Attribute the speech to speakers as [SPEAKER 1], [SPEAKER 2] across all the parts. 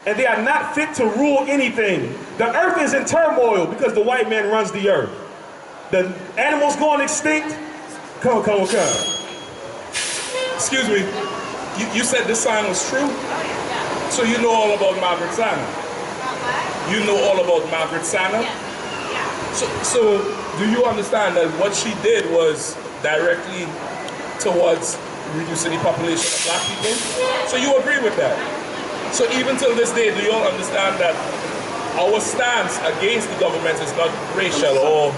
[SPEAKER 1] and they are not fit to rule anything. The earth is in turmoil because the white man runs the earth. The animals going extinct. Come.
[SPEAKER 2] Excuse me, you said this sign was true? So you know all about Margaret Sanger? You know all about Margaret Sanger? So do you understand that what she did was directly towards reducing the population of black people? So you agree with that? So even till this day, do you all understand that our stance against the government is not racial, or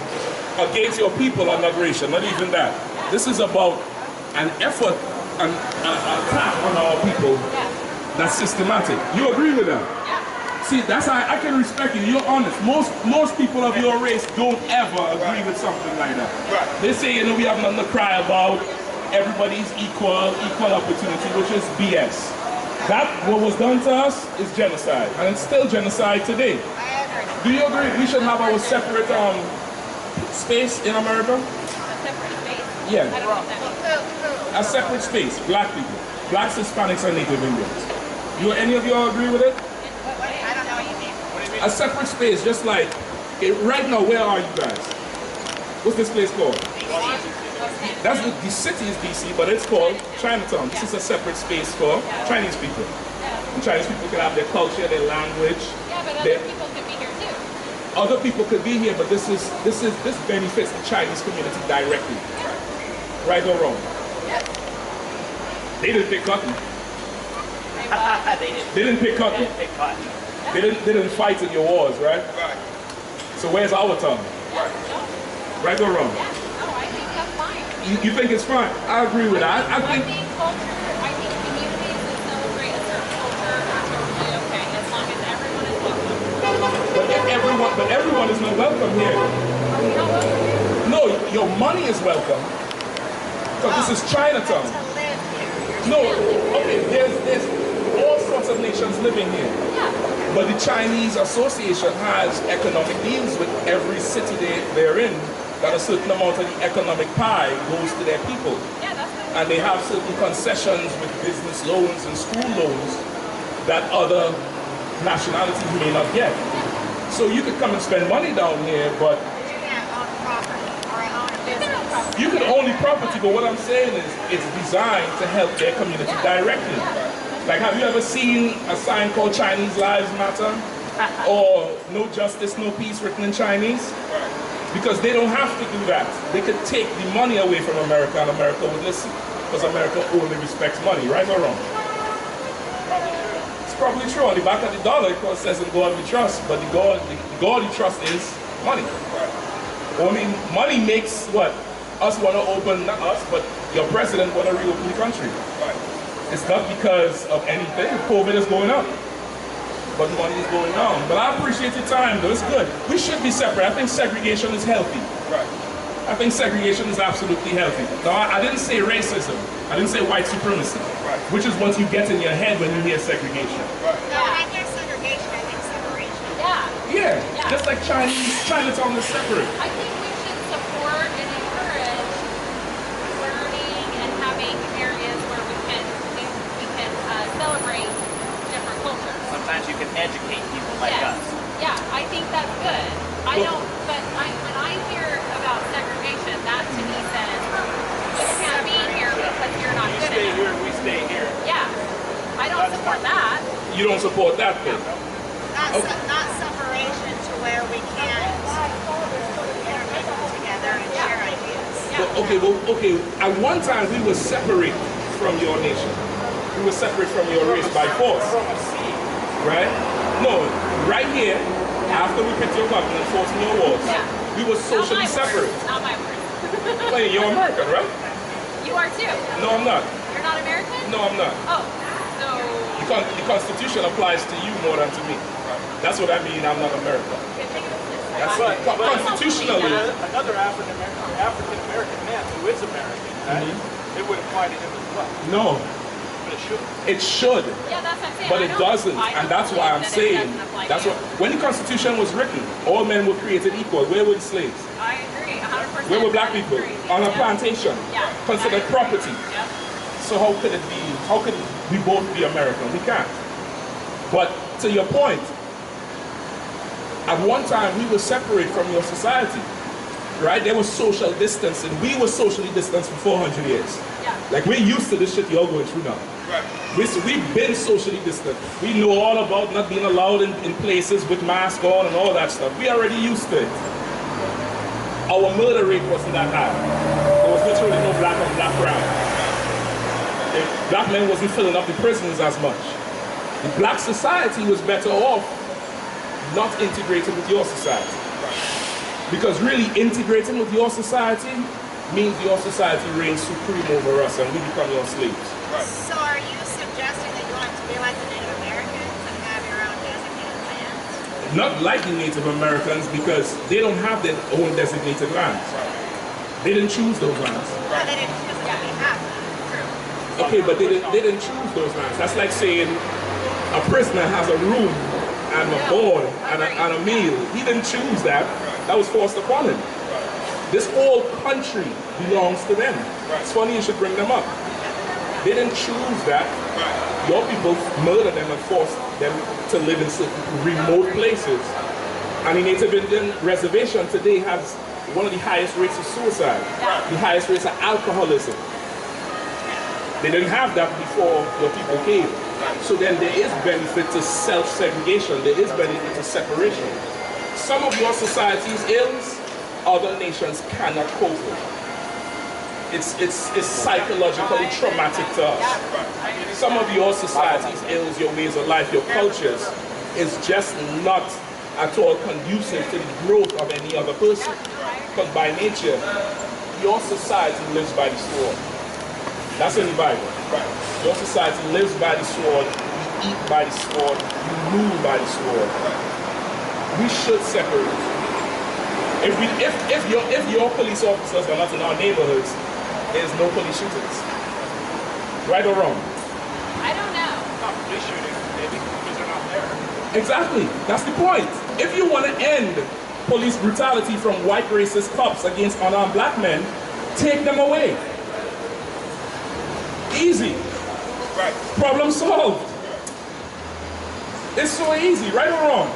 [SPEAKER 2] against your people are not racial, not even that. This is about an effort, an attack on our people that's systematic. You agree with that? See, that's how I can respect you. You're honest. Most people of your race don't ever agree with something like that. They say, you know, we have nothing to cry about. Everybody's equal opportunity, which is BS. That, what was done to us, is genocide, and it's still genocide today. Do you agree we should have our separate space in America?
[SPEAKER 3] A separate space?
[SPEAKER 2] Yeah.
[SPEAKER 3] I don't know what that means.
[SPEAKER 2] A separate space, black people. Blacks, Hispanics, and Native Indians. Any of you all agree with it?
[SPEAKER 3] I don't know what you mean.
[SPEAKER 2] A separate space, just like, right now, where are you guys? What's this place called? That's the city is DC, but it's called Chinatown. This is a separate space for Chinese people. And Chinese people can have their culture, their language.
[SPEAKER 3] Yeah, but other people could be here too.
[SPEAKER 2] Other people could be here, but this benefits the Chinese community directly. Right or wrong? They didn't pick cotton. They didn't pick cotton. They didn't fight in your wars, right? So where's our tongue? Right or wrong?
[SPEAKER 3] I think that's fine.
[SPEAKER 2] You think it's fine? I agree with that. I think
[SPEAKER 3] communities that celebrate a certain culture are totally okay, as long as everyone is welcome.
[SPEAKER 2] but everyone is not welcome here.
[SPEAKER 3] Are we not welcome?
[SPEAKER 2] No, your money is welcome. Because this is Chinatown. No, okay, there's all sorts of nations living here. But the Chinese Association has economic deals with every city they're in, that a certain amount of the economic pie goes to their people. And they have certain concessions with business loans and school loans that other nationalities may not get. So you could come and spend money down here, but you can own the property, but what I'm saying is it's designed to help their community directly. Like, have you ever seen a sign called Chinese Lives Matter? Or No Justice, No Peace written in Chinese? Because they don't have to do that. They could take the money away from America and America would listen. Because America only respects money, right or wrong? It's probably true. On the back of the dollar, it says in God we trust, but the God you trust is money. Only money makes what? Us want to open, not us, but your president want to reopen the country. It's not because of anything. COVID is going up, but money is going down. But I appreciate your time, though. It's good. We should be separate. I think segregation is healthy. I think segregation is absolutely healthy. Now, I didn't say racism. I didn't say white supremacy, which is what you get in your head when you hear segregation.
[SPEAKER 4] No, I hear segregation. I think separation.
[SPEAKER 2] Yeah. Just like Chinatown is separate.
[SPEAKER 3] I think we should support and encourage learning and having areas where we can celebrate different cultures.
[SPEAKER 5] Sometimes you can educate people like us.
[SPEAKER 3] Yeah, I think that's good. When I hear about segregation, that to me says, you can't be here because you're not good
[SPEAKER 5] Stay
[SPEAKER 3] enough.
[SPEAKER 5] here, we stay here.
[SPEAKER 3] Yeah, I don't support that.
[SPEAKER 2] You don't support that thing?
[SPEAKER 4] Not separation to where we can't intermingle together and share ideas.
[SPEAKER 2] Okay. At one time we were separate from your nation. We were separate from your race by force. Right? No, right here, after we picked your government and forced your wars, we were socially separate.
[SPEAKER 3] Not my word.
[SPEAKER 2] Well, you're American, right?
[SPEAKER 3] You are too.
[SPEAKER 2] No, I'm not.
[SPEAKER 3] You're not American?
[SPEAKER 2] No, I'm not.
[SPEAKER 3] Oh, so...
[SPEAKER 2] The Constitution applies to you more than to me. That's what I mean, I'm not American. That's constitutionally.
[SPEAKER 5] Another African American man who is American, it would apply to him as well.
[SPEAKER 2] No.
[SPEAKER 5] But it should.
[SPEAKER 2] It should.
[SPEAKER 3] Yeah, that's what I'm saying.
[SPEAKER 2] But it doesn't, and that's why I'm saying, when the Constitution was written, all men were created equal. Where were the slaves?
[SPEAKER 3] I agree, 100%.
[SPEAKER 2] Where were black people? On a plantation, considered property. So how could we both be American? We can't. But to your point, at one time we were separate from your society, right? There was social distancing. We were socially distanced for 400 years.
[SPEAKER 3] Yeah.
[SPEAKER 2] Like, we're used to this shit you're going through now.
[SPEAKER 5] Right.
[SPEAKER 2] We've been socially distant. We know all about not being allowed in places with masks on and all that stuff. We already used to it. Our murder rate wasn't that high. There was literally no black on black crime. Black men wasn't filling up the prisons as much. The black society was better off not integrating with your society. Because really integrating with your society means your society reigns supreme over us and we become your slaves.
[SPEAKER 4] So are you suggesting that you want to be like the Native Americans and have your own designated lands?
[SPEAKER 2] Not like the Native Americans, because they don't have their own designated lands. They didn't choose those lands.
[SPEAKER 4] No, they didn't choose it, we have them. True.
[SPEAKER 2] Okay, but they didn't choose those lands. That's like saying a prisoner has a room and a board and a meal. He didn't choose that. That was forced upon him. This whole country belongs to them. It's funny you should bring them up. They didn't choose that. Your people murdered them and forced them to live in certain remote places. And the Native Indian reservation today has one of the highest rates of suicide, the highest rates of alcoholism. They didn't have that before your people came. So then there is benefit to self-segregation, there is benefit to separation. Some of your society's ills, other nations cannot cope with. It's psychologically traumatic to us. Some of your society's ills, your ways of life, your cultures, is just not at all conducive to the growth of any other person. Because by nature, your society lives by the sword. That's in the Bible. Your society lives by the sword, you eat by the sword, you move by the sword. We should separate. If your police officers are not in our neighborhoods, there's no police shootings. Right or wrong?
[SPEAKER 3] I don't know.
[SPEAKER 5] Not police shooting, maybe, because they're not there.
[SPEAKER 2] Exactly. That's the point. If you want to end police brutality from white racist cops against unarmed black men, take them away. Easy.
[SPEAKER 5] Right.
[SPEAKER 2] Problem solved. It's so easy, right or wrong?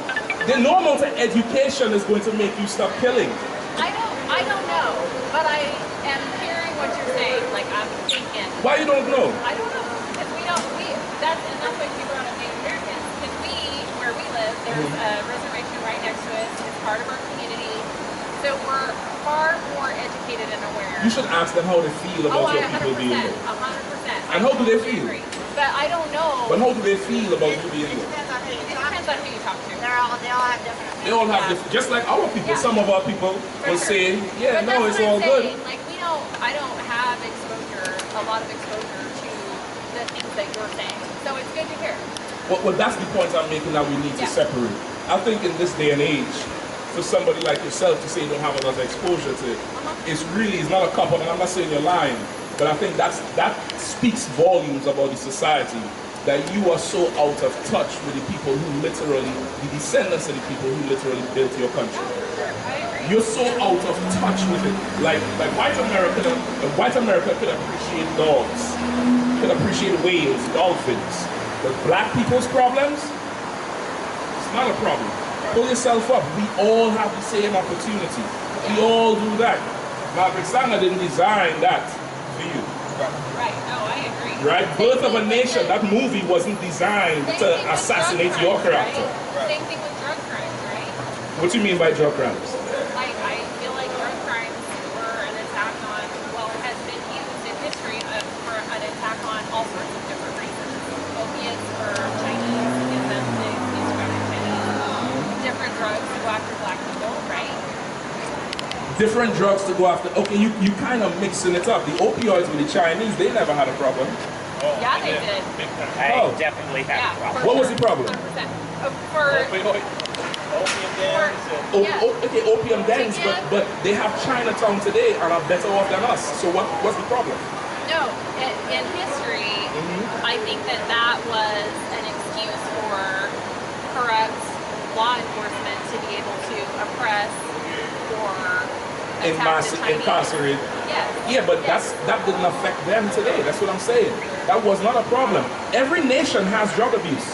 [SPEAKER 2] The normal to education is going to make you stop killing.
[SPEAKER 3] I don't know, but I am hearing what you're saying. Like, I'm thinking.
[SPEAKER 2] Why you don't know?
[SPEAKER 3] I don't know, because that's why we brought up Native Americans. Because where we live, there's a reservation right next to us. It's part of our community. So we're far more educated and aware.
[SPEAKER 2] You should ask them how they feel about your people being there.
[SPEAKER 3] 100%.
[SPEAKER 2] And how do they feel?
[SPEAKER 3] But I don't know.
[SPEAKER 2] But how do they feel about you being
[SPEAKER 4] It
[SPEAKER 2] there?
[SPEAKER 4] depends on who you
[SPEAKER 3] It
[SPEAKER 4] talk
[SPEAKER 3] depends
[SPEAKER 4] to.
[SPEAKER 3] on who you talk to.
[SPEAKER 4] They all have different opinions.
[SPEAKER 2] They all have different, just like our people.
[SPEAKER 3] Yeah.
[SPEAKER 2] Some of our people will say, yeah,
[SPEAKER 3] But
[SPEAKER 2] no,
[SPEAKER 3] that's
[SPEAKER 2] it's
[SPEAKER 3] what
[SPEAKER 2] all
[SPEAKER 3] I'm
[SPEAKER 2] good.
[SPEAKER 3] saying. Like, I don't have a lot of exposure to the things that you're saying. So it's good to hear.
[SPEAKER 2] Well, that's the point I'm making, that we need to separate. I think in this day and age, for somebody like yourself to say you don't have enough exposure to it, it's not a couple, and I'm not saying you're lying, but I think that speaks volumes about the society, that you are so out of touch with the people who literally, the descendants of the people who literally built your country. You're so out of touch with it. Like white America could appreciate dogs, could appreciate whales, dolphins. But black people's problems, it's not a problem. Pull yourself up. We all have the same opportunity. We all do that. Margaret Sanger didn't design that for you.
[SPEAKER 3] Right. No, I agree.
[SPEAKER 2] Right? Birth of a Nation, that movie wasn't designed to assassinate your character.
[SPEAKER 3] Same thing with drug crimes, right?
[SPEAKER 2] What do you mean by drug crimes?
[SPEAKER 3] Like, I feel like drug crimes were an attack on, well, it has been used in history for an attack on all sorts of different races. Opiates for Chinese, because that's the Chinese. Different drugs to go after black people, right?
[SPEAKER 2] Different drugs to go after. Okay, you kind of mixing it up. The opioids with the Chinese, they never had a problem.
[SPEAKER 5] Oh,
[SPEAKER 3] Yeah, they did.
[SPEAKER 6] I
[SPEAKER 2] Oh.
[SPEAKER 6] definitely have a problem.
[SPEAKER 2] What was the problem?
[SPEAKER 3] 100%. For
[SPEAKER 5] Opium dens and
[SPEAKER 3] Yeah.
[SPEAKER 2] Okay, opium dens, but they have Chinatown today and are better off than us. So what's the problem?
[SPEAKER 3] No, in history, I think that was an excuse for corrupt law enforcement to be able to oppress or attack the Chinese.
[SPEAKER 2] Incarcerate.
[SPEAKER 3] Yes.
[SPEAKER 2] Yeah, but that didn't affect them today. That's what I'm saying. That was not a problem. Every nation has drug abuse.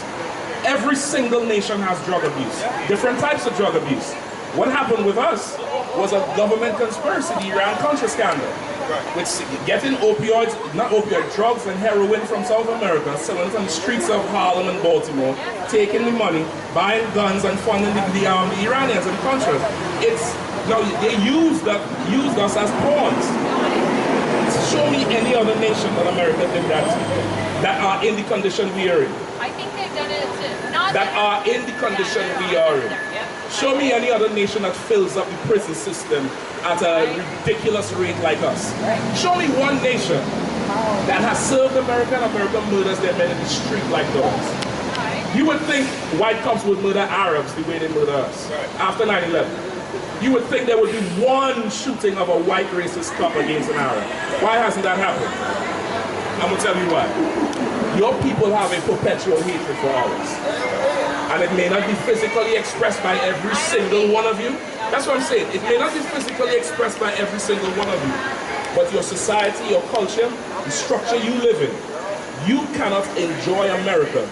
[SPEAKER 2] Every single nation has drug abuse. Different types of drug abuse. What happened with us was a government conspiracy, the Iran-Contra scandal. With getting opioids, not opioid, drugs and heroin from South America, selling it on the streets of Harlem and Baltimore, taking the money, buying guns and funding the Iranians and Contras. Now they used us as pawns. Show me any other nation that America did that are in the condition we are in.
[SPEAKER 3] I think they've done it to not
[SPEAKER 2] that are in the condition we are in. Show me any other nation that fills up the prison system at a ridiculous rate like us. Show me one nation that has served America and America murders their men in the street like dogs. You would think white cops would murder Arabs the way they murder us after 9/11. You would think there would be one shooting of a white racist cop against an Arab. Why hasn't that happened? I'm gonna tell you why. Your people have a perpetual hatred for ours. And it may not be physically expressed by every single one of you. That's what I'm saying. It may not be physically expressed by every single one of you. But your society, your culture, the structure you live in, you cannot enjoy America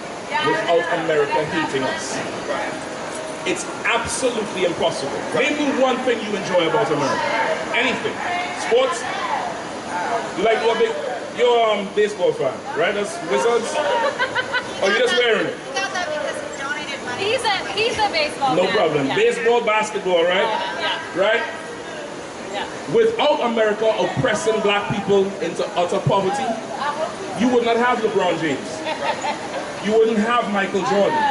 [SPEAKER 2] without America hating us. It's absolutely impossible. Name me one thing you enjoy about America. Anything. Sports? You like what big? You're a baseball fan, right? That's Wizards? Or you just wearing it?
[SPEAKER 4] He got that because he donated money.
[SPEAKER 3] He's a baseball
[SPEAKER 2] No
[SPEAKER 3] fan.
[SPEAKER 2] problem.
[SPEAKER 3] Yeah.
[SPEAKER 2] Baseball, basketball, right?
[SPEAKER 3] Yeah.
[SPEAKER 2] Right?
[SPEAKER 3] Yeah.
[SPEAKER 2] Without America oppressing black people into utter poverty, you would not have LeBron James. You wouldn't have Michael Jordan.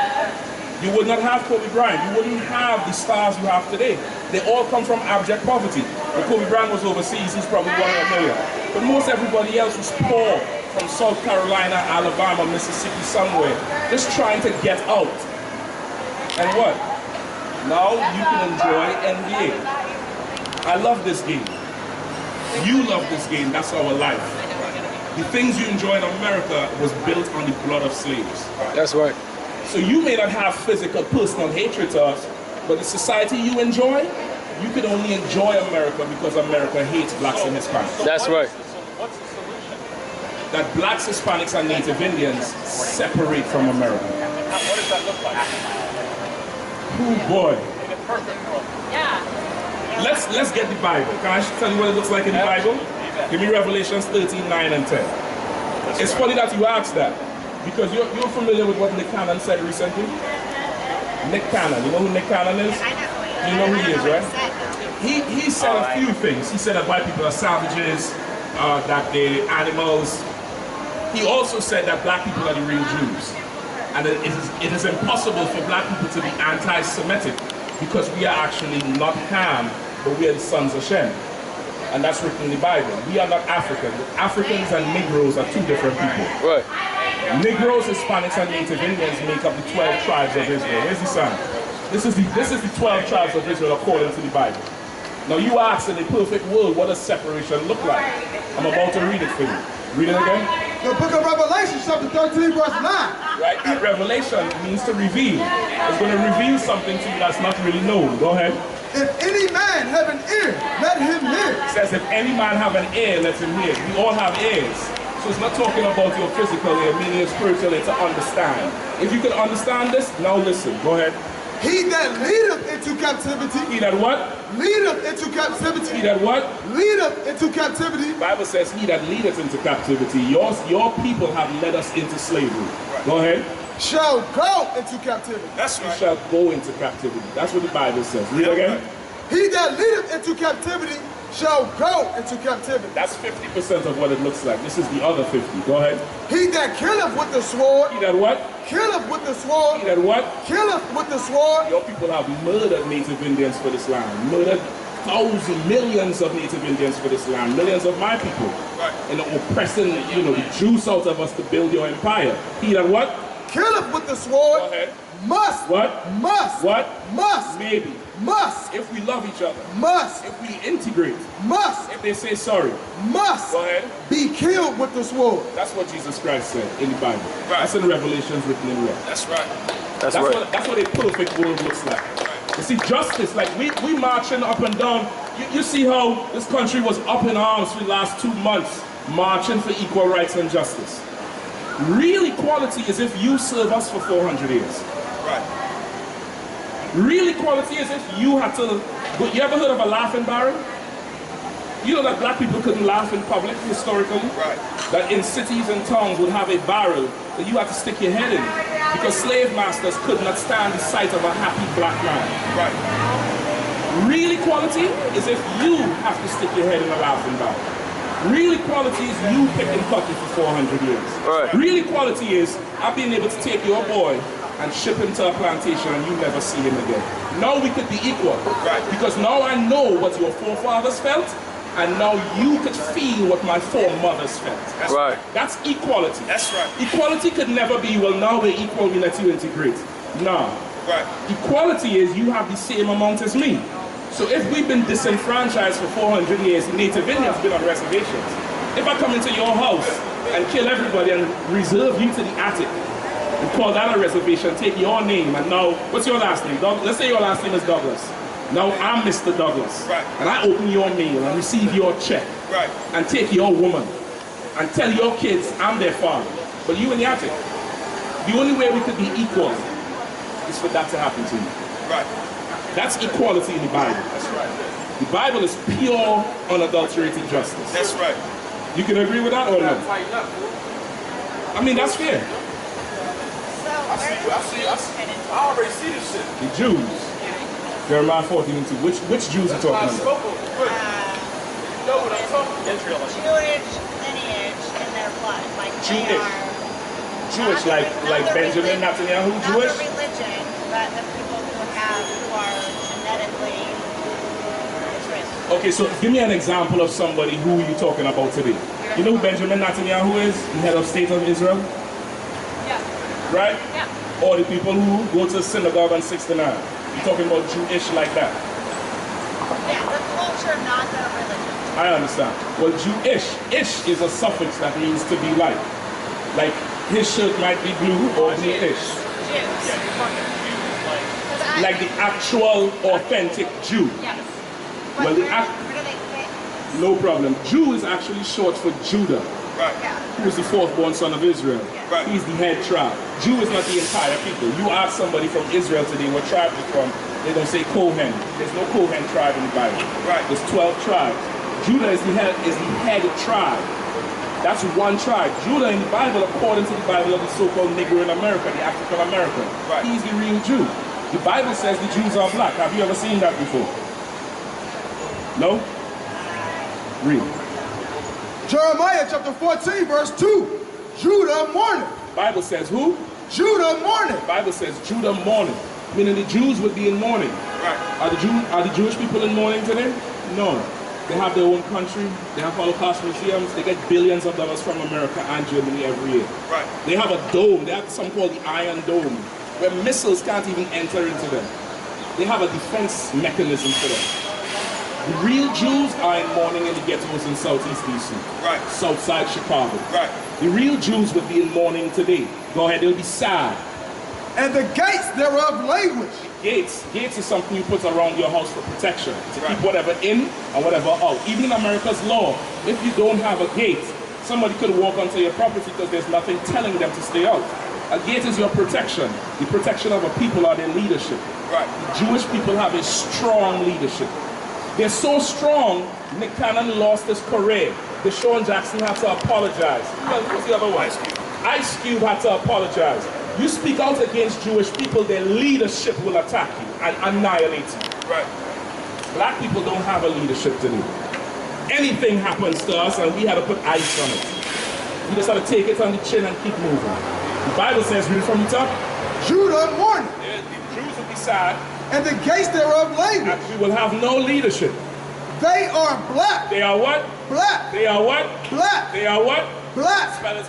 [SPEAKER 2] You would not have Kobe Bryant. You wouldn't have the stars you have today. They all come from abject poverty. When Kobe Bryant was overseas, he's probably one in a million. But most everybody else was poor from South Carolina, Alabama, Mississippi, somewhere, just trying to get out. And what? Now you can enjoy NBA. I love this game. You love this game. That's our life. The things you enjoy in America was built on the blood of slaves.
[SPEAKER 6] That's right.
[SPEAKER 2] So you may not have physical, personal hatred to us, but the society you enjoy, you can only enjoy America because America hates blacks and Hispanics.
[SPEAKER 6] That's right.
[SPEAKER 5] What's the solution?
[SPEAKER 2] That blacks, Hispanics, and Native Indians separate from America.
[SPEAKER 5] What does that look like?
[SPEAKER 2] Oh boy.
[SPEAKER 5] In a perfect world.
[SPEAKER 3] Yeah.
[SPEAKER 2] Let's get the Bible. Can I tell you what it looks like in the Bible? Give me Revelations 13, 9, and 10. It's funny that you asked that, because you're familiar with what Nick Cannon said recently? Nick Cannon. You know who Nick Cannon is?
[SPEAKER 4] I know who he is.
[SPEAKER 2] You know who he is, right?
[SPEAKER 4] He
[SPEAKER 2] He said a few things. He said that white people are savages, that they're animals. He also said that black people are the real Jews. And it is impossible for black people to be anti-Semitic because we are actually not Ham, but we are the sons of Shem. And that's written in the Bible. We are not African. Africans and Negroes are two different people.
[SPEAKER 6] Right.
[SPEAKER 2] Negroes, Hispanics, and Native Indians make up the 12 tribes of Israel. Where's the sign? This is the 12 tribes of Israel according to the Bible. Now you ask, in a perfect world, what does separation look like? I'm about to read it for you. Read it again.
[SPEAKER 7] The book of Revelation, chapter 13, verse 9.
[SPEAKER 2] Right? And revelation means to reveal. It's going to reveal something to you that's not really known. Go ahead.
[SPEAKER 7] If any man have an ear, let him hear.
[SPEAKER 2] It says, if any man have an ear, let him hear. We all have ears. So it's not talking about your physical ear, meaning your spiritual ear to understand. If you can understand this, now listen. Go ahead.
[SPEAKER 7] He that leadeth into captivity.
[SPEAKER 2] He that what?
[SPEAKER 7] Leadeth into captivity.
[SPEAKER 2] He that what?
[SPEAKER 7] Leadeth into captivity.
[SPEAKER 2] The Bible says, he that leadeth into captivity. Your people have led us into slavery. Go ahead.
[SPEAKER 7] Shall go into captivity.
[SPEAKER 2] That's right. Shall go into captivity. That's what the Bible says. Read again.
[SPEAKER 7] He that leadeth into captivity shall go into captivity.
[SPEAKER 2] That's 50% of what it looks like. This is the other 50. Go ahead.
[SPEAKER 7] He that killeth with the sword.
[SPEAKER 2] He that what?
[SPEAKER 7] Killeth with the sword.
[SPEAKER 2] He that what?
[SPEAKER 7] Killeth with the sword.
[SPEAKER 2] Your people have murdered Native Indians for this land. Murdered millions of Native Indians for this land. Millions of my people. Right. And oppressing, the juice out of us to build your empire. He that what?
[SPEAKER 7] Killeth with the sword.
[SPEAKER 2] Go ahead.
[SPEAKER 7] Must.
[SPEAKER 2] What?
[SPEAKER 7] Must.
[SPEAKER 2] What?
[SPEAKER 7] Must.
[SPEAKER 2] Maybe.
[SPEAKER 7] Must.
[SPEAKER 2] If we love each other.
[SPEAKER 7] Must.
[SPEAKER 2] If we integrate.
[SPEAKER 7] Must.
[SPEAKER 2] If they say sorry.
[SPEAKER 7] Must.
[SPEAKER 2] Go ahead.
[SPEAKER 7] Be killed with the sword.
[SPEAKER 2] That's what Jesus Christ said in the Bible. Right. That's in Revelations written in red. That's right. That's right. That's what a perfect world looks like. Right. You see, justice, like we marching up and down. You see how this country was up in arms for the last 2 months, marching for equal rights and justice. Real equality is if you serve us for 400 years.
[SPEAKER 6] Right.
[SPEAKER 2] Real equality is if you had to, you ever heard of a laughing barrel? You know that black people couldn't laugh in public historically?
[SPEAKER 6] Right.
[SPEAKER 2] That in cities and towns would have a barrel that you had to stick your head in because slave masters could not stand the sight of a happy black man.
[SPEAKER 6] Right.
[SPEAKER 2] Real equality is if you have to stick your head in a laughing barrel. Real equality is you picking cotton for 400 years.
[SPEAKER 6] Right.
[SPEAKER 2] Real equality is I've been able to take your boy and ship him to a plantation and you never see him again. Now we could be equal.
[SPEAKER 6] Right.
[SPEAKER 2] Because now I know what your forefathers felt, and now you could feel what my foremothers felt.
[SPEAKER 6] That's
[SPEAKER 8] Right.
[SPEAKER 2] That's equality.
[SPEAKER 6] That's right.
[SPEAKER 2] Equality could never be, well, now we're equal, we let you integrate. No.
[SPEAKER 6] Right.
[SPEAKER 2] Equality is you have the same amount as me. So if we've been disenfranchised for 400 years, Native Indians been on reservations. If I come into your house and kill everybody and reserve you to the attic, and call that a reservation, take your name, and now, what's your last name? Let's say your last name is Douglas. Now I'm Mr. Douglas.
[SPEAKER 6] Right.
[SPEAKER 2] And I open your mail and receive your check.
[SPEAKER 6] Right.
[SPEAKER 2] And take your woman. And tell your kids I'm their father. But you in the attic. The only way we could be equal is for that to happen to you.
[SPEAKER 6] Right.
[SPEAKER 2] That's equality in the Bible.
[SPEAKER 6] That's right.
[SPEAKER 2] The Bible is pure, unadulterated justice.
[SPEAKER 6] That's right.
[SPEAKER 2] You can agree with that or no? I mean, that's fair.
[SPEAKER 5] I already see this shit.
[SPEAKER 2] The Jews. Jeremiah 14:2. Which Jews are talking about?
[SPEAKER 5] You know what I'm talking about?
[SPEAKER 4] Jewish lineage in their blood, like they
[SPEAKER 2] Jewish.
[SPEAKER 4] are
[SPEAKER 2] Jewish,
[SPEAKER 4] not
[SPEAKER 2] like
[SPEAKER 4] the
[SPEAKER 2] Benjamin Netanyahu,
[SPEAKER 4] not
[SPEAKER 2] Jewish?
[SPEAKER 4] the religion, but the people who are genetically Israeli.
[SPEAKER 2] Okay, so give me an example of somebody who you're talking about today. You know who Benjamin Netanyahu is? The head of state of Israel?
[SPEAKER 3] Yeah.
[SPEAKER 2] Right?
[SPEAKER 3] Yeah.
[SPEAKER 2] Or the people who go to the synagogue on 69. You're talking about Jewish like that.
[SPEAKER 4] Yeah, the culture, not the religion.
[SPEAKER 2] I understand. Well, Jewish, ish is a suffix that means to be like. Like, his shirt might be blue or bluish.
[SPEAKER 4] Jews.
[SPEAKER 2] Like the actual, authentic Jew.
[SPEAKER 3] Yes.
[SPEAKER 2] Well, the
[SPEAKER 4] Where do they fit?
[SPEAKER 2] no problem. Jew is actually short for Judah,
[SPEAKER 6] Right.
[SPEAKER 4] Yeah.
[SPEAKER 2] who is the fourth-born son of Israel.
[SPEAKER 6] Right.
[SPEAKER 2] He's the head tribe. Jew is not the entire people. You ask somebody from Israel today what tribe they're from, they don't say Kohen. There's no Kohen tribe in the Bible.
[SPEAKER 6] Right.
[SPEAKER 2] There's 12 tribes. Judah is the head tribe. That's one tribe. Judah in the Bible, according to the Bible of the so-called Negro in America, the African American.
[SPEAKER 6] Right.
[SPEAKER 2] He's the real Jew. The Bible says the Jews are black. Have you ever seen that before? No? Read.
[SPEAKER 7] Jeremiah chapter 14, verse 2. Judah mourning.
[SPEAKER 2] Bible says who?
[SPEAKER 7] Judah mourning.
[SPEAKER 2] Bible says Judah mourning, meaning the Jews would be in mourning.
[SPEAKER 6] Right.
[SPEAKER 2] Are the Jewish people in mourning today? No. They have their own country. They have Holocaust museums. They get billions of dollars from America and Germany every year.
[SPEAKER 6] Right.
[SPEAKER 2] They have a dome. They have something called the Iron Dome, where missiles can't even enter into them. They have a defense mechanism for them. The real Jews are in mourning in the ghettos in Southeast DC.
[SPEAKER 6] Right.
[SPEAKER 2] Southside Chicago.
[SPEAKER 6] Right.
[SPEAKER 2] The real Jews would be in mourning today. Go ahead, they'll be sad.
[SPEAKER 7] And the gates thereof language.
[SPEAKER 2] Gates is something you put around your house for protection, to
[SPEAKER 6] Right.
[SPEAKER 2] keep whatever in and whatever out. Even in America's law, if you don't have a gate, somebody could walk onto your property because there's nothing telling them to stay out. A gate is your protection. The protection of a people are their leadership.
[SPEAKER 6] Right.
[SPEAKER 2] The Jewish people have a strong leadership. They're so strong, Nick Cannon lost his career. Deshaun Jackson had to apologize. What's the other one?
[SPEAKER 6] Ice Cube.
[SPEAKER 2] Ice Cube had to apologize. You speak out against Jewish people, their leadership will attack you and annihilate you.
[SPEAKER 6] Right.
[SPEAKER 2] Black people don't have a leadership today. Anything happens to us and we had to put ice on it. We just had to take it on the chin and keep moving. The Bible says, read it from the top.
[SPEAKER 7] Judah mourning.
[SPEAKER 2] Yeah, the Jews will be sad
[SPEAKER 7] And the gates thereof language.
[SPEAKER 2] and we will have no leadership.
[SPEAKER 7] They are black.
[SPEAKER 2] They are what?
[SPEAKER 7] Black.
[SPEAKER 2] They are what?
[SPEAKER 7] Black.
[SPEAKER 2] They are what?
[SPEAKER 7] Black.
[SPEAKER 2] Spell it.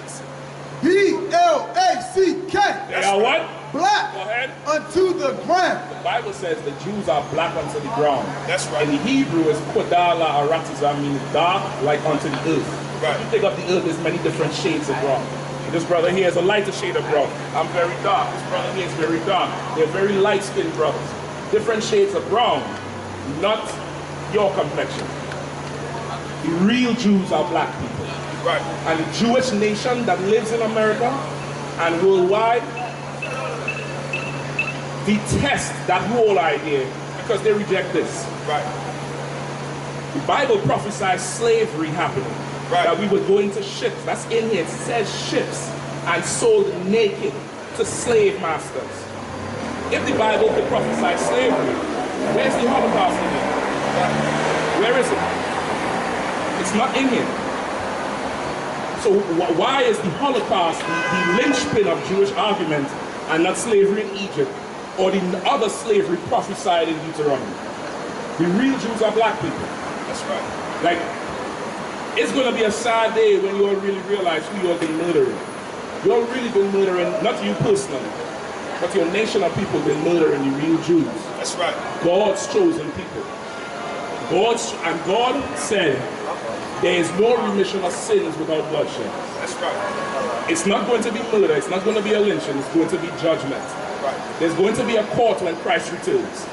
[SPEAKER 7] B-L-A-C-K.
[SPEAKER 2] They are what?
[SPEAKER 7] Black.
[SPEAKER 2] Go ahead.
[SPEAKER 7] Unto the ground.
[SPEAKER 2] The Bible says the Jews are black unto the ground.
[SPEAKER 6] That's right.
[SPEAKER 2] In the Hebrew, it's kodala aratiza, meaning dark like unto the earth.
[SPEAKER 6] Right.
[SPEAKER 2] If you pick up the earth, there's many different shades of brown. This brother here is a lighter shade of brown. I'm very dark. This brother here is very dark. They're very light-skinned brothers. Different shades of brown, not your complexion. The real Jews are black people. Right. And the Jewish nation that lives in America and worldwide detest that whole idea because they reject this. Right. The Bible prophesies slavery happening. Right. That we would go into ships. That's in here. It says ships and sold naked to slave masters. If the Bible could prophesy slavery, where's the Holocaust in here? Where is it? It's not in here. So why is the Holocaust the linchpin of Jewish argument and not slavery in Egypt or the other slavery prophesied in Deuteronomy? The real Jews are black people. That's right. Like, it's going to be a sad day when you all really realize who you all been murdering. You all really been murdering, not you personally, but your nation of people been murdering the real Jews. That's right. God's chosen people. God said there is no remission of sins without bloodshed. That's right. It's not going to be murder. It's not going to be a lynching. It's going to be judgment. Right. There's going to be a court when Christ returns.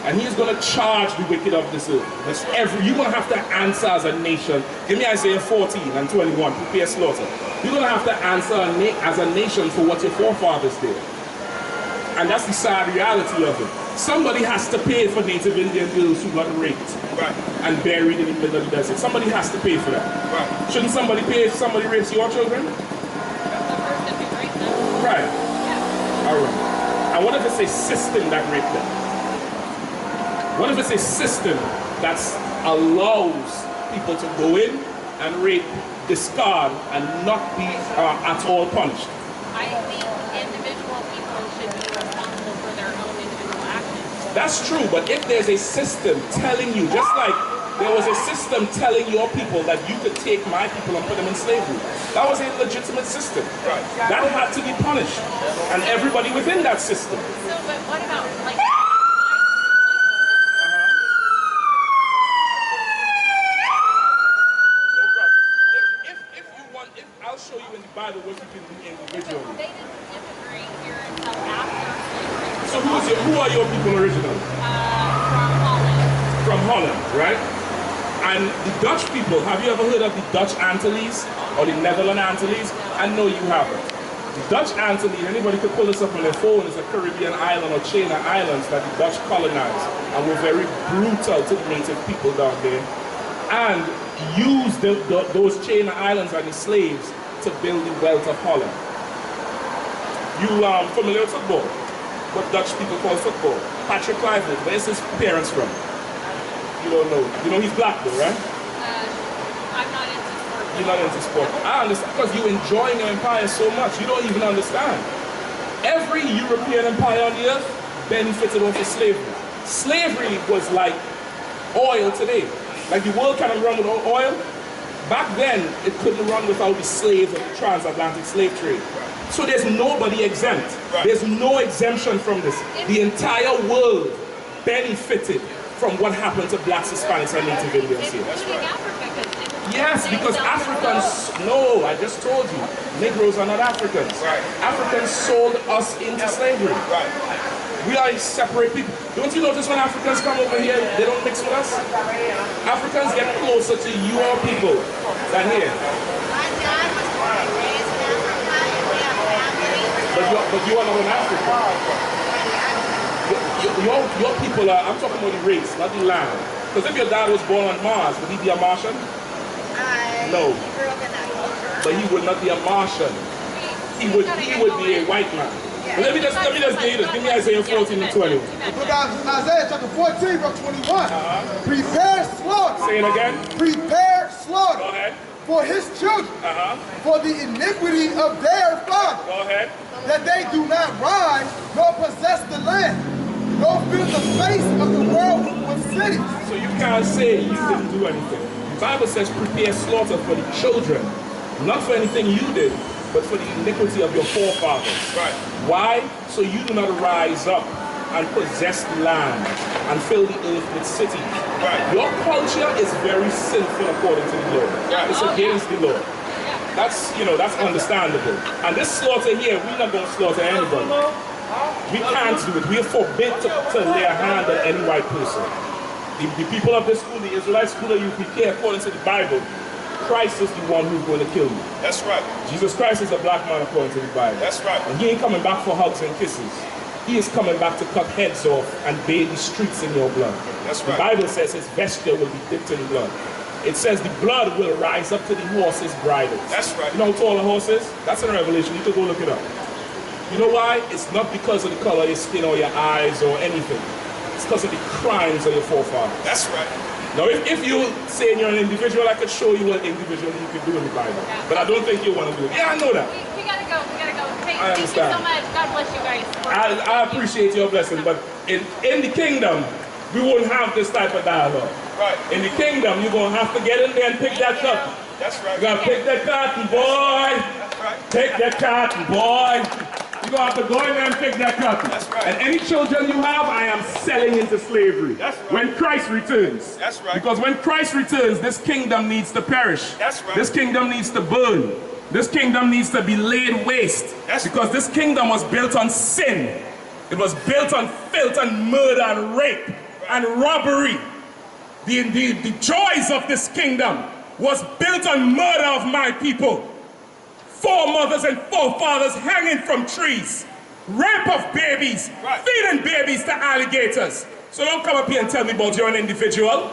[SPEAKER 2] And he's going to charge the wicked of this earth. You're going to have to answer as a nation. Give me Isaiah 14 and 21. Prepare slaughter. You're going to have to answer as a nation for what your forefathers did. And that's the sad reality of it. Somebody has to pay for Native Indian girls who got raped and buried in the middle of the desert. Somebody has to pay for that. Shouldn't somebody pay if somebody rapes your children?
[SPEAKER 3] The person who raped them.
[SPEAKER 2] Right. Yeah. All right. And what if it's a system that raped them? What if it's a system that allows people to go in and rape, discard, and not be at all punished?
[SPEAKER 3] I think individual people should be responsible for their own individual actions.
[SPEAKER 2] That's true, but if there's a system telling you, just like there was a system telling your people that you could take my people and put them in slavery, that was a legitimate system. Right. That had to be punished, and everybody within that system.
[SPEAKER 3] So, but what about, like,
[SPEAKER 2] Bible, what you can do individually.
[SPEAKER 3] They didn't immigrate here until after slavery.
[SPEAKER 2] So who are your people originally?
[SPEAKER 3] From Holland.
[SPEAKER 2] From Holland, right? And the Dutch people, have you ever heard of the Dutch Antilles or the Netherlands Antilles? I know you haven't. The Dutch Antilles, anybody could pull this up on their phone, is a Caribbean island or chain of islands that the Dutch colonized and were very brutal to the native people down there and used those chain of islands and the slaves to build the wealth of Holland. You familiar with football? What Dutch people call football? Patrick Kluivert, where's his parents from? You don't know. You know he's black though, right?
[SPEAKER 3] I'm not into sport.
[SPEAKER 2] You're not into sport. I understand, because you're enjoying your empire so much, you don't even understand. Every European empire on the earth benefited off of slavery. Slavery was like oil today. Like the world cannot run without oil. Back then, it couldn't run without the slaves of the transatlantic slave trade. So there's nobody exempt. Right. There's no exemption from this. The entire world benefited from what happened to blacks, Hispanics, and Native Indians here. Yes, because Africans, no, I just told you, Negroes are not Africans. Right. Africans sold us into slavery. Right. We are a separate people. Don't you notice when Africans come over here, they don't mix with us? Africans get closer to your people than here.
[SPEAKER 4] My dad was born and raised in Africa, and we have family.
[SPEAKER 2] But you are not an African. Your people are, I'm talking about the race, not the land. Because if your dad was born on Mars, would he be a Martian? No.
[SPEAKER 4] He grew up in that culture.
[SPEAKER 2] But he would not be a Martian. He would be a white man. Let me just give this. Give me Isaiah 14 and 20.
[SPEAKER 7] Look at Isaiah chapter 14, verse 21. Prepare slaughter.
[SPEAKER 2] Say it again.
[SPEAKER 7] Prepare slaughter.
[SPEAKER 2] Go ahead.
[SPEAKER 7] For his children. For the iniquity of their father.
[SPEAKER 2] Go ahead.
[SPEAKER 7] That they do not rise nor possess the land, nor fill the face of the world with cities.
[SPEAKER 2] So you can't say you didn't do anything. The Bible says prepare slaughter for the children, not for anything you did, but for the iniquity of your forefathers. Right. Why? So you do not rise up and possess the land and fill the earth with cities. Right. Your culture is very sinful according to the law. Yeah. It's against the law. That's, that's understandable. And this slaughter here, we're not going to slaughter anybody. We can't do it. We are forbid to lay a hand on any white person. The people of this school, the Israelite school of UPK, according to the Bible, Christ is the one who's going to kill you.
[SPEAKER 6] That's right.
[SPEAKER 2] Jesus Christ is a black man according to the Bible.
[SPEAKER 6] That's right.
[SPEAKER 2] And he ain't coming back for hugs and kisses. He is coming back to cut heads off and bathe the streets in your blood.
[SPEAKER 6] That's right.
[SPEAKER 2] The Bible says his vesture will be dipped in blood. It says the blood will rise up to the horses' bridles.
[SPEAKER 6] That's right.
[SPEAKER 2] You know how tall a horse is? That's in Revelation. You can go look it up. You know why? It's not because of the color of your skin or your eyes or anything. It's because of the crimes of your forefathers.
[SPEAKER 6] That's right.
[SPEAKER 2] Now, if you say you're an individual, I could show you what individual you can do in the Bible.
[SPEAKER 3] Yeah.
[SPEAKER 2] But I don't think you want to do it. Yeah, I know that.
[SPEAKER 3] We gotta go. We gotta go. Thank you
[SPEAKER 2] understand.
[SPEAKER 3] so much. God bless you guys.
[SPEAKER 2] I appreciate your blessing, but in the kingdom, we won't have this type of dialogue.
[SPEAKER 6] Right.
[SPEAKER 2] In the kingdom, you're going to have to get in there and pick that cotton.
[SPEAKER 6] That's right.
[SPEAKER 2] You're going to pick that cotton, boy.
[SPEAKER 6] That's right.
[SPEAKER 2] Take that cotton, boy. You're going to have to go in there and pick that cotton.
[SPEAKER 6] That's right.
[SPEAKER 2] And any children you have, I am selling into slavery.
[SPEAKER 6] That's right.
[SPEAKER 2] When Christ returns.
[SPEAKER 6] That's right.
[SPEAKER 2] Because when Christ returns, this kingdom needs to perish.
[SPEAKER 6] That's right.
[SPEAKER 2] This kingdom needs to burn. This kingdom needs to be laid waste.
[SPEAKER 6] That's
[SPEAKER 2] because this kingdom was built on sin. It was built on filth and murder and rape and robbery. The joys of this kingdom was built on murder of my people. Foremothers and forefathers hanging from trees. Rape of babies.
[SPEAKER 6] Right.
[SPEAKER 2] Feeding babies to alligators. So don't come up here and tell me about you're an individual.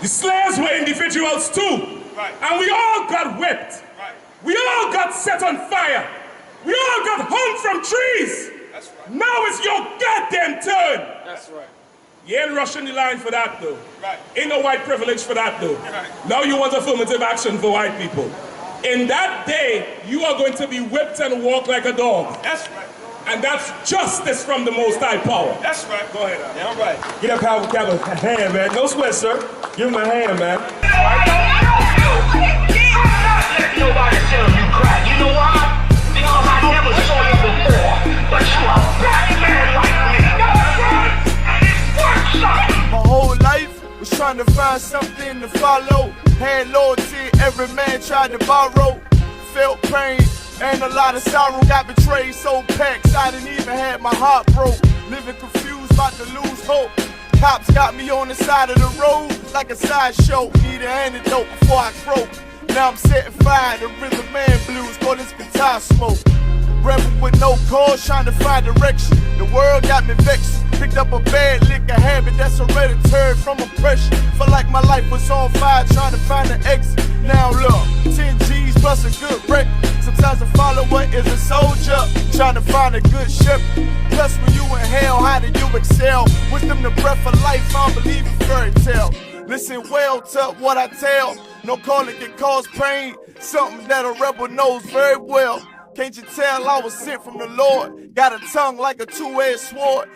[SPEAKER 2] The slaves were individuals too.
[SPEAKER 6] Right.
[SPEAKER 2] And we all got whipped.
[SPEAKER 6] Right.
[SPEAKER 2] We all got set on fire. We all got hung from trees.
[SPEAKER 6] That's right.
[SPEAKER 2] Now it's your goddamn turn.
[SPEAKER 6] That's right.
[SPEAKER 2] You ain't rushing the line for that though.
[SPEAKER 6] Right.
[SPEAKER 2] Ain't no white privilege for that though.
[SPEAKER 6] Right.
[SPEAKER 2] Now you want affirmative action for white people. In that day, you are going to be whipped and walk like a dog.
[SPEAKER 6] That's right.
[SPEAKER 2] And that's justice from the Most High power.
[SPEAKER 6] That's right.
[SPEAKER 2] Go ahead, Al.
[SPEAKER 6] Yeah, all right.
[SPEAKER 1] Get that power cap a hand, man. No sweat, sir. Give him a hand, man.
[SPEAKER 8] Nobody tell you crack. You know why? Because I never saw you before. But you a black man like me. And it's worth something.
[SPEAKER 7] My whole life was trying to find something to follow. Had loyalty, every man tried to borrow. Felt pain and a lot of sorrow. Got betrayed, sold packs. I didn't even have my heart broke. Living confused, about to lose hope. Cops got me on the side of the road like a sideshow. Need an antidote before I croak. Now I'm setting fire to rhythm man blues. Call this guitar smoke. Rebel with no cause, trying to find direction. The world got me vexed. Picked up a bad liquor habit that's hereditary from oppression. Felt like my life was on fire, trying to find an exit. Now look, 10 G's plus a good record. Sometimes a follower is a soldier, trying to find a good shepherd. Plus when you in hell, how do you excel? Wisdom the breath of life, I don't believe in fairy tale. Listen well to what I tell. No calling can cause pain. Something that a rebel knows very well. Can't you tell I was sent from the Lord? Got a tongue like a two-edged sword.